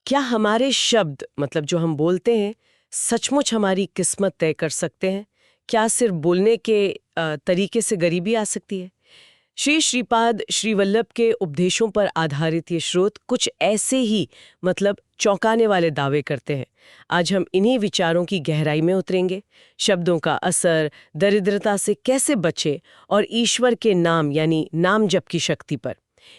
क्या हमारे शब्द मतलब जो हम बोलते हैं सचमुच हमारी किस्मत तय कर सकते हैं? क्या सिर्फ बोलने के तरीके से गरीबी आ सकती है? श्री श्रीपाद श्री वल्लभ के उपदेशों पर आधारित ये स्रोत कुछ ऐसे ही मतलब चौंकाने वाले दावे करते हैं। आज हम इन्हीं विचारों की गहराई में उतरेंगे, शब्दों का असर, दरिद्रता से कैसे बचे और ईश्वर के नाम यानी नाम जप की शक्ति पर।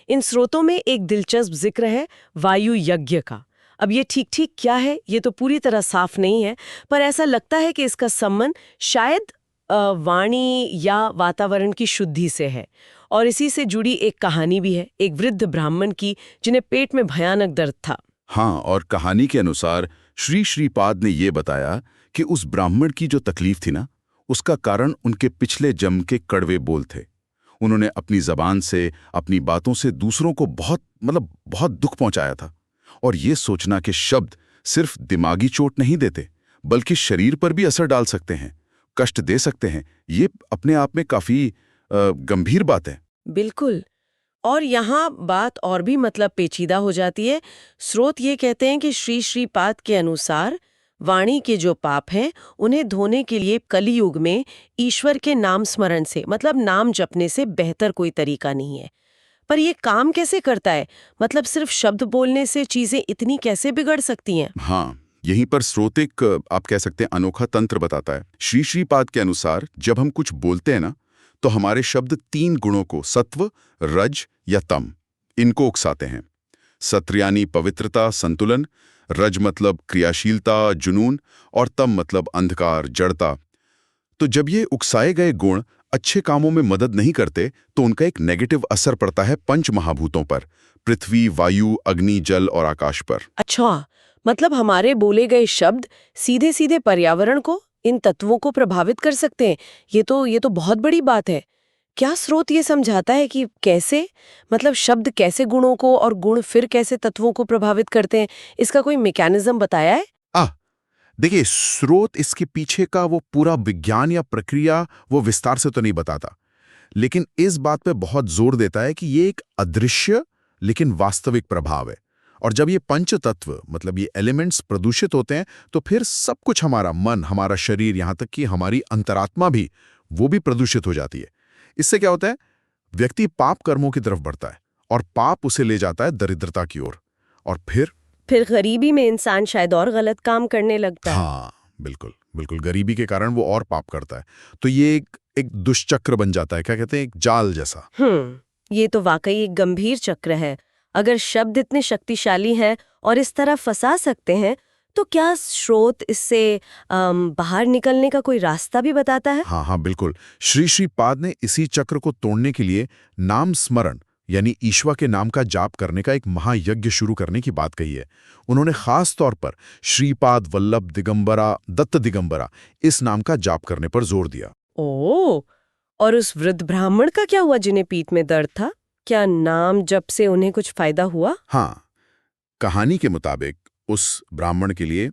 इन स्रोतों में एक दिलचस्प जिक्र है वायु यज्ञ का। अब ये ठीक ठीक क्या है ये तो पूरी तरह साफ नहीं है, पर ऐसा लगता है कि इसका संबंध शायद वाणी या वातावरण की शुद्धि से है। और इसी से जुड़ी एक कहानी भी है, एक वृद्ध ब्राह्मण की जिन्हें पेट में भयानक दर्द था। हाँ, और कहानी के अनुसार श्री श्रीपाद ने ये बताया कि उस ब्राह्मण की जो तकलीफ थी ना, उसका कारण उनके पिछले जन्म के कड़वे बोल थे। उन्होंने अपनी जबान से, अपनी बातों से दूसरों को बहुत दुख पहुंचाया था। और ये सोचना कि शब्द सिर्फ दिमागी चोट नहीं देते, बल्कि शरीर पर भी असर डाल सकते हैं, कष्ट दे सकते हैं, ये अपने आप में काफी गंभीर बात है। बिल्कुल। और यहाँ बात और भी मतलब पेचीदा हो जाती है। स्रोत ये कहते हैं कि श्री श्रीपाद के अनुसार वाणी के जो पाप हैं उन्हें धोने के लिए कलियुग में ईश्वर के नाम स्मरण से मतलब नाम जपने से बेहतर कोई तरीका नहीं है। पर ये काम कैसे करता है? मतलब सिर्फ शब्द बोलने से चीजें इतनी कैसे बिगड़ सकती हैं? हाँ, यहीं पर स्रोत एक आप कह सकते हैं अनोखा तंत्र बताता है। श्री श्रीपाद के अनुसार जब हम कुछ बोलते हैं ना, तो हमारे शब्द 3 गुणों को सत्व, रज या तम इनको उकसाते हैं। सत्व यानी पवित्रता, संतुलन, रज मतलब क्रियाशीलता, जुनून, और तम मतलब अंधकार, जड़ता। तो जब ये उकसाए गए गुण अच्छे कामों में मदद नहीं करते, तो उनका एक नेगेटिव असर पड़ता है पंच महाभूतों पर, पृथ्वी, वायु, अग्नि, जल और आकाश पर। अच्छा, मतलब हमारे बोले गए शब्द सीधे सीधे पर्यावरण को, इन तत्वों को प्रभावित कर सकते हैं। ये तो बहुत बड़ी बात है। क्या स्रोत ये समझाता है कि कैसे मतलब शब्द कैसे गुणों को और गुण फिर कैसे तत्वों को प्रभावित करते हैं? इसका कोई मैकेनिज्म बताया है? आ देखिए, स्रोत इसके पीछे का वो पूरा विज्ञान या प्रक्रिया वो विस्तार से तो नहीं बताता, लेकिन इस बात पे बहुत जोर देता है कि ये एक अदृश्य लेकिन वास्तविक प्रभाव है। और जब ये पंच तत्व मतलब ये एलिमेंट्स प्रदूषित होते हैं, तो फिर सब कुछ, हमारा मन, हमारा शरीर, यहाँ तक कि हमारी अंतरात्मा भी, वो भी प्रदूषित हो जाती है। इससे क्या होता है? व्यक्ति पाप कर्मों की तरफ बढ़ता है, और पाप उसे ले जाता है दरिद्रता की ओर, और फिर गरीबी में इंसान शायद और गलत काम करने लगता है। हाँ, बिल्कुल बिल्कुल, गरीबी के कारण वो और पाप करता है। तो ये एक दुष्चक्र बन जाता है, क्या कहते हैं, एक जाल जैसा। ये तो वाकई एक गंभीर चक्र है। अगर शब्द इतने शक्तिशाली हैं और इस तरह फंसा सकते हैं, तो क्या स्रोत इससे बाहर निकलने का कोई रास्ता भी बताता है? हाँ हाँ, बिल्कुल। श्री श्रीपाद ने इसी चक्र को तोड़ने के लिए नाम स्मरण यानी ईश्वर के नाम का जाप करने का एक महायज्ञ शुरू करने की बात कही है। उन्होंने खास तौर पर श्रीपाद वल्लभ दिगंबरा, दत्त दिगंबरा, इस नाम का जाप करने पर जोर दिया। ओह! और उस वृद्ध ब्राह्मण का क्या हुआ जिन्हें पीठ में दर्द था? क्या नाम जप से उन्हें कुछ फायदा हुआ? हाँ, कहानी के मुताबिक उस ब्राह्मण के लिए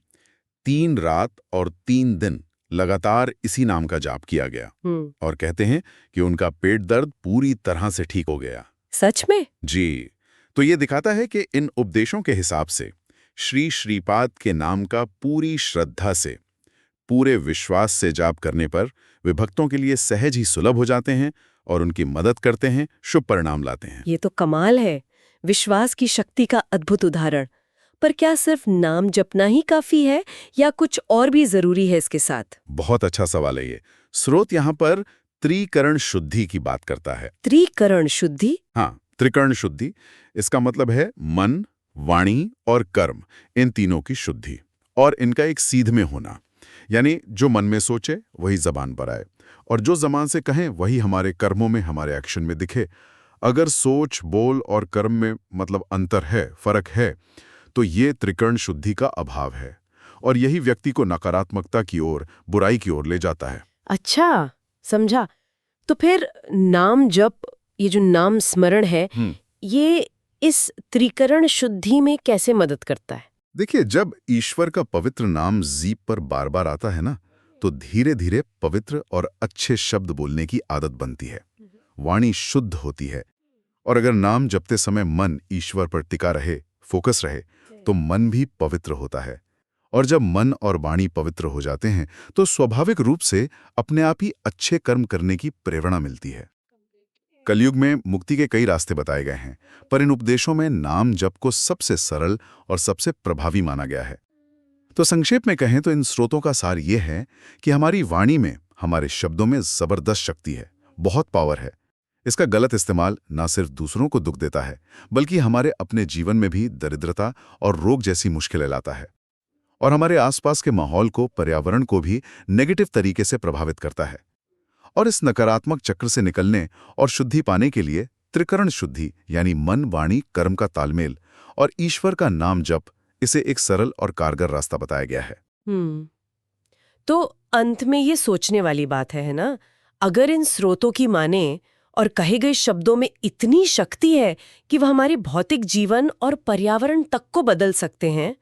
3 रात और 3 दिन लगातार इसी नाम का जाप किया गया, और कहते हैं कि उनका पेट दर्द पूरी तरह से ठीक हो गया। सच में? जी। तो ये दिखाता है कि इन उपदेशों के हिसाब से श्री श्रीपाद के नाम का पूरी श्रद्धा से, पूरे विश्वास से जाप करने पर वे भक्तों के लिए सहज ही सुलभ हो जाते हैं और उनकी मदद करते हैं, शुभ परिणाम लाते हैं। ये तो कमाल है। विश्वास की शक्ति का अद्भुत उदाहरण। पर क्या सिर्फ नाम जपना ही काफी है या कुछ और भी जरूरी है इसके साथ? बहुत अच्छा सवाल है ये। स्रोत यहाँ पर त्रिकरण शुद्धि की बात करता है। त्रिकरण शुद्धि? हाँ, त्रिकरण शुद्धि, इसका मतलब है मन, वाणी और कर्म, इन तीनों की शुद्धि, और इनका एक सीध में होना। यानी जो मन में सोचे वही जबान पर आए, और जो जबान से कहें वही हमारे कर्मों में, हमारे एक्शन में दिखे। अगर सोच, बोल और कर्म में मतलब अंतर है, फर्क है, तो ये त्रिकरण शुद्धि का अभाव है, और यही व्यक्ति को नकारात्मकता की ओर, बुराई की ओर ले जाता है। अच्छा, समझा। तो फिर नाम जप, ये जो नाम स्मरण है, ये इस त्रिकरण शुद्धि में कैसे मदद करता है? देखिए, जब ईश्वर का पवित्र नाम जीभ पर बार बार आता है ना, तो धीरे धीरे पवित्र और अच्छे शब्द बोलने की आदत बनती है, वाणी शुद्ध होती है। और अगर नाम जपते समय मन ईश्वर पर टिका रहे, फोकस रहे, तो मन भी पवित्र होता है। और जब मन और वाणी पवित्र हो जाते हैं तो स्वाभाविक रूप से अपने आप ही अच्छे कर्म करने की प्रेरणा मिलती है। कलयुग में मुक्ति के कई रास्ते बताए गए हैं, पर इन उपदेशों में नाम जप को सबसे सरल और सबसे प्रभावी माना गया है। तो संक्षेप में कहें तो इन स्रोतों का सार ये है कि हमारी वाणी में, हमारे शब्दों में जबरदस्त शक्ति है, बहुत पावर है। इसका गलत इस्तेमाल ना सिर्फ दूसरों को दुख देता है, बल्कि हमारे अपने जीवन में भी दरिद्रता और रोग जैसी मुश्किलें लाता है, और हमारे आसपास के माहौल को, पर्यावरण को भी नेगेटिव तरीके से प्रभावित करता है। और इस नकारात्मक चक्र से निकलने और शुद्धि पाने के लिए त्रिकरण शुद्धि यानी मन, वाणी, कर्म का तालमेल और ईश्वर का नाम जप, इसे एक सरल और कारगर रास्ता बताया गया है। तो अंत में ये सोचने वाली बात है ना, अगर इन स्रोतों की माने और कहे गए शब्दों में इतनी शक्ति है कि वह हमारे भौतिक जीवन और पर्यावरण तक को बदल सकते हैं,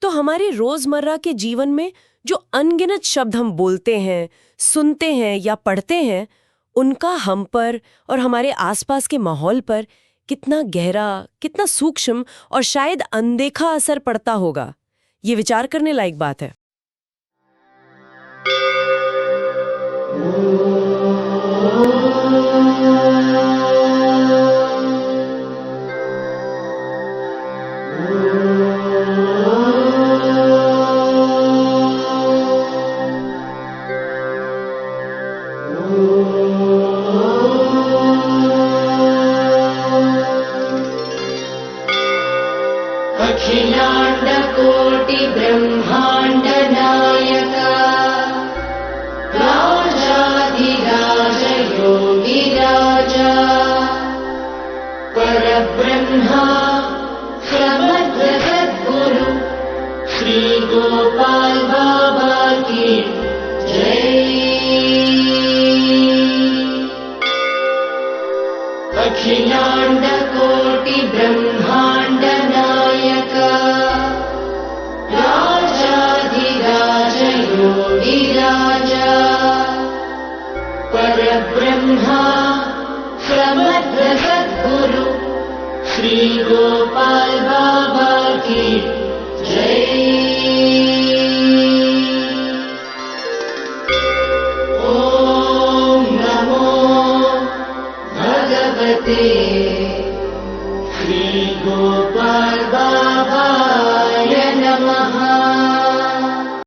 तो हमारे रोजमर्रा के जीवन में जो अनगिनत शब्द हम बोलते हैं, सुनते हैं या पढ़ते हैं, उनका हम पर और हमारे आसपास के माहौल पर कितना गहरा, कितना सूक्ष्म और शायद अनदेखा असर पड़ता होगा, ये विचार करने लायक बात है। अखिलाण्डकोटि ब्रह्माण्ड नायका राजाधिराज योगिराजा परब्रह्मा प्रमथगद्गुरु श्री गोपाल बाबा की जय। अखिलाण्डकोटि ब्रह्माण्ड नायका राजाधिराज योगिराजा परब्रह्मा प्रमथगद्गुरु श्री गोपाल बाबा की जय। ओम नमो भगवते